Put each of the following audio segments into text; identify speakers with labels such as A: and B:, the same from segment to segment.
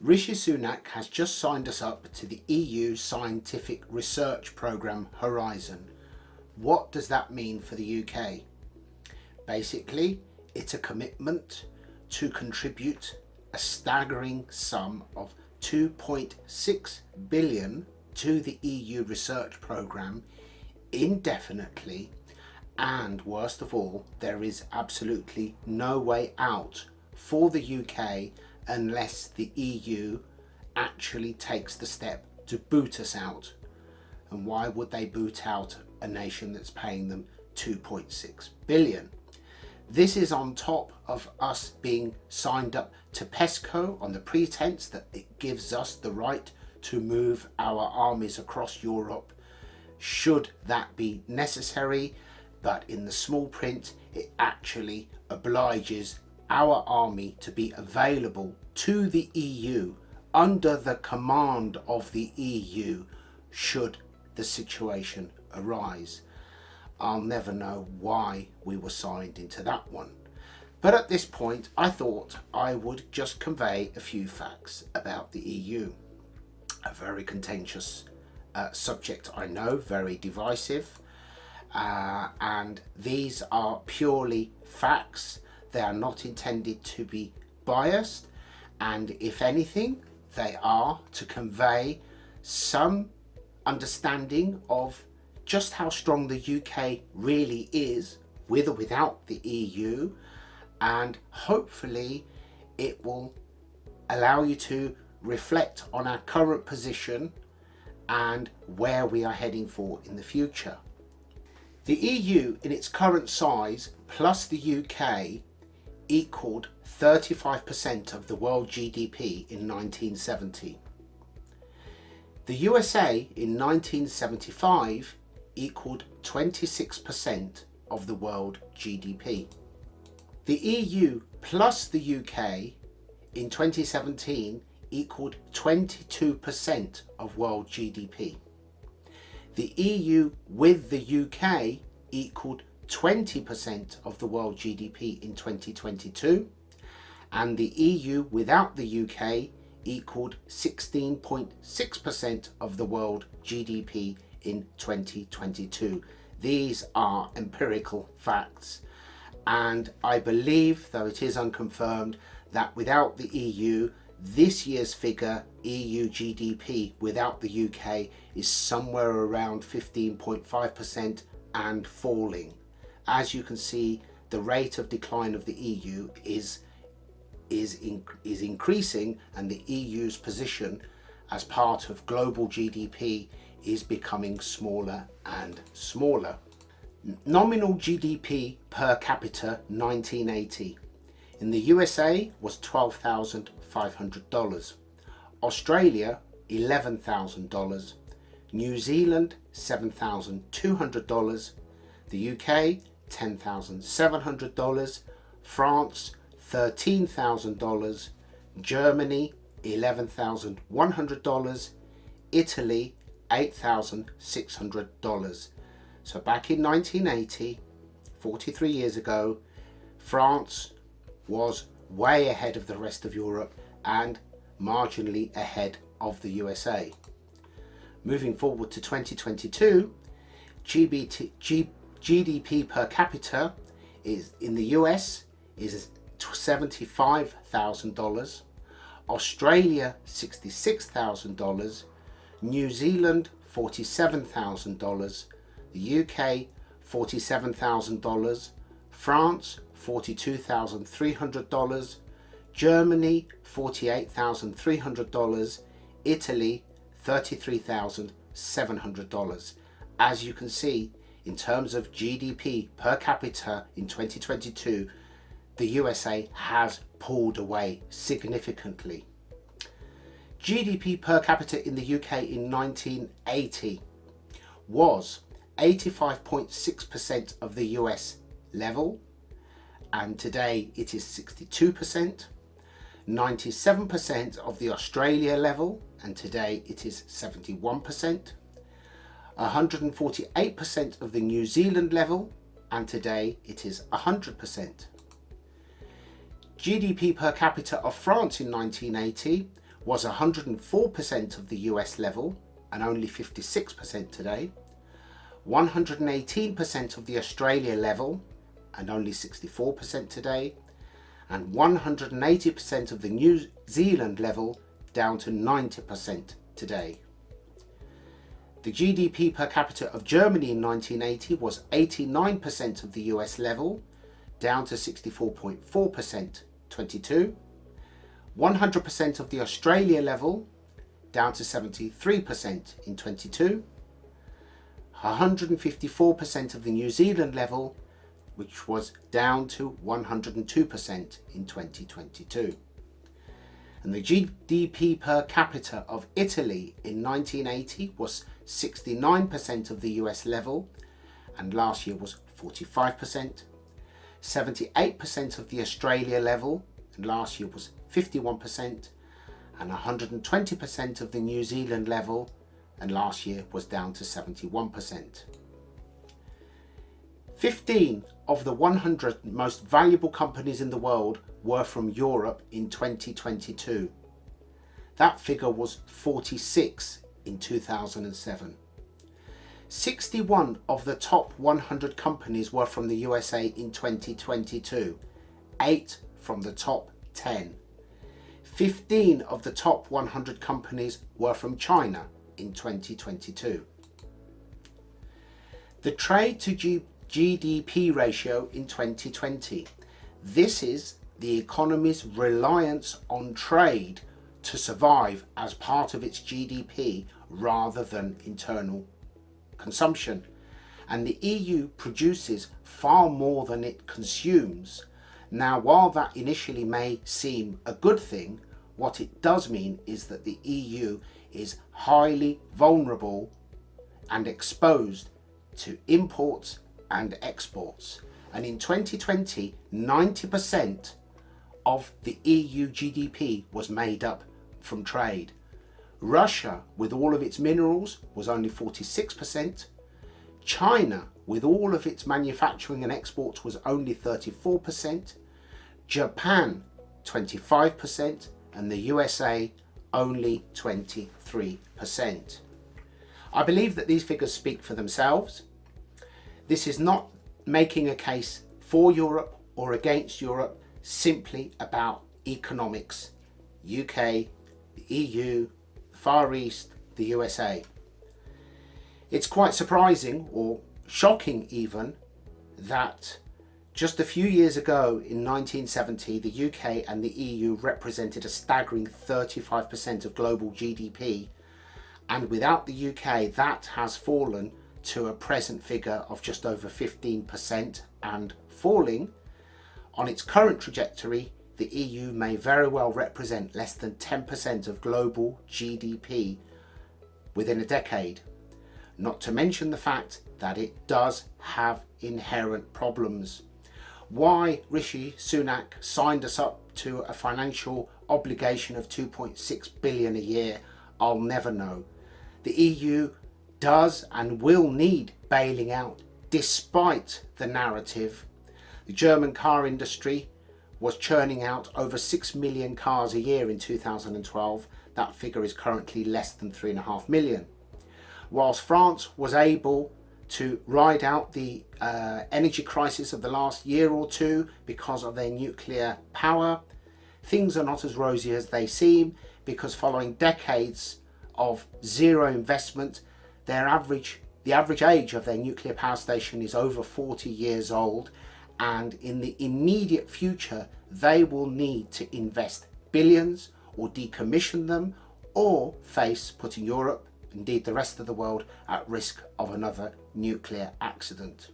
A: Rishi Sunak has just signed us up to the EU scientific research programme Horizon. What does that mean for the UK? Basically, it's a commitment to contribute a staggering sum of 2.6 billion to the EU research programme indefinitely, and worst of all, there is absolutely no way out for the UK unless the EU actually takes the step to boot us out. And why would they boot out a nation that's paying them 2.6 billion? This is on top of us being signed up to PESCO on the pretense that it gives us the right to move our armies across Europe should that be necessary, but in the small print it actually obliges our army to be available to the EU under the command of the EU should the situation arise. I'll never know why we were signed into that one. But at this point, I thought I would just convey a few facts about the EU. A very contentious subject, I know, very divisive. And these are purely facts. They are not intended to be biased. And if anything, they are to convey some understanding of just how strong the UK really is, with or without the EU, and hopefully it will allow you to reflect on our current position and where we are heading for in the future. The EU in its current size plus the UK equaled 35% of the world GDP in 1970. The USA in 1975 equaled 26% of the world GDP. The EU plus the UK in 2017 equaled 22% of world GDP. The EU with the UK equaled 20% of the world GDP in 2022, and the EU without the UK equaled 16.6% of the world GDP in 2022. These are empirical facts, and I believe, though it is unconfirmed, that without the EU, this year's figure, EU GDP without the UK, is somewhere around 15.5% and falling. As you can see, the rate of decline of the EU is increasing, and the EU's position as part of global GDP is becoming smaller and smaller. Nominal GDP per capita 1980 in the USA was $12,500, Australia $11,000, New Zealand $7,200, the UK $10,700, France $13,000, Germany $11,100, Italy $8,600. So back in 1980, 43 years ago, France was way ahead of the rest of Europe and marginally ahead of the USA. Moving forward to 2022, GDP per capita is in the US is $75,000, Australia $66,000, New Zealand $47,000, the UK $47,000, France $42,300, Germany $48,300, Italy $33,700. As you can see, in terms of GDP per capita in 2022, the USA has pulled away significantly. GDP per capita in the UK in 1980 was 85.6% of the US level, and today it is 62%, 97% of the Australia level, and today it is 71%, 148% of the New Zealand level, and today it is 100%. GDP per capita of France in 1980 was 104% of the US level and only 56% today, 118% of the Australia level and only 64% today, and 180% of the New Zealand level down to 90% today. The GDP per capita of Germany in 1980 was 89% of the US level, down to 64.4% 22, 100% of the Australia level, down to 73% in 22, 154% of the New Zealand level, which was down to 102% in 2022. And the GDP per capita of Italy in 1980 was 69% of the US level, and last year was 45%. 78% of the Australia level, and last year was 51%. And 120% of the New Zealand level, and last year was down to 71%. 15 of the 100 most valuable companies in the world were from Europe in 2022. That figure was 46 in 2007. 61 of the top 100 companies were from the USA in 2022, 8 from the top 10. 15 of the top 100 companies were from China in 2022. The trade to GDP ratio in 2020. This is the economy's reliance on trade to survive as part of its GDP rather than internal consumption. And the EU produces far more than it consumes. Now, while that initially may seem a good thing, what it does mean is that the EU is highly vulnerable and exposed to imports and exports. And in 2020, 90% of the EU GDP was made up from trade. Russia, with all of its minerals, was only 46%. China, with all of its manufacturing and exports, was only 34%. Japan, 25%. And the USA, only 23%. I believe that these figures speak for themselves. This is not making a case for Europe or against Europe, simply about economics. UK, the EU, the Far East, the USA. It's quite surprising, or shocking even, that just a few years ago in 1970, the UK and the EU represented a staggering 35% of global GDP. And without the UK, that has fallen to a present figure of just over 15% and falling. On its current trajectory, the EU may very well represent less than 10% of global GDP within a decade. Not to mention the fact that it does have inherent problems. Why Rishi Sunak signed us up to a financial obligation of 2.6 billion a year, I'll never know. The EU does and will need bailing out, despite the narrative. The German car industry was churning out over 6 million cars a year in 2012. That figure is currently less than 3.5 million. Whilst France was able to ride out the energy crisis of the last year or two because of their nuclear power, things are not as rosy as they seem, because following decades of zero investment, the average age of their nuclear power station is over 40 years old, and in the immediate future they will need to invest billions or decommission them, or face putting Europe, indeed the rest of the world, at risk of another nuclear accident.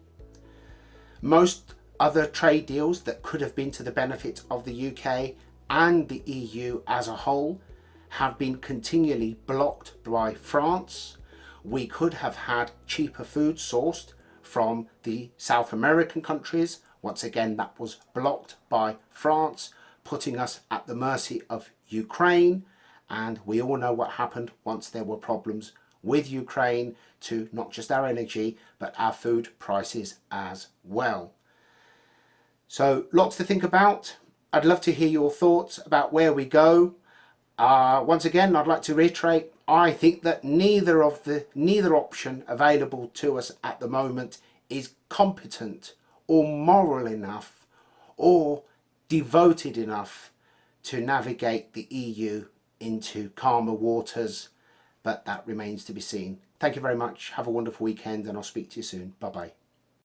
A: Most other trade deals that could have been to the benefit of the UK and the EU as a whole have been continually blocked by France. We could have had cheaper food sourced from the South American countries. Once again, that was blocked by France, putting us at the mercy of Ukraine. And we all know what happened once there were problems with Ukraine to not just our energy, but our food prices as well. So lots to think about. I'd love to hear your thoughts about where we go. Once again, I'd like to reiterate, I think that neither option available to us at the moment is competent or moral enough or devoted enough to navigate the EU into calmer waters, but that remains to be seen. Thank you very much. Have a wonderful weekend, and I'll speak to you soon. Bye bye.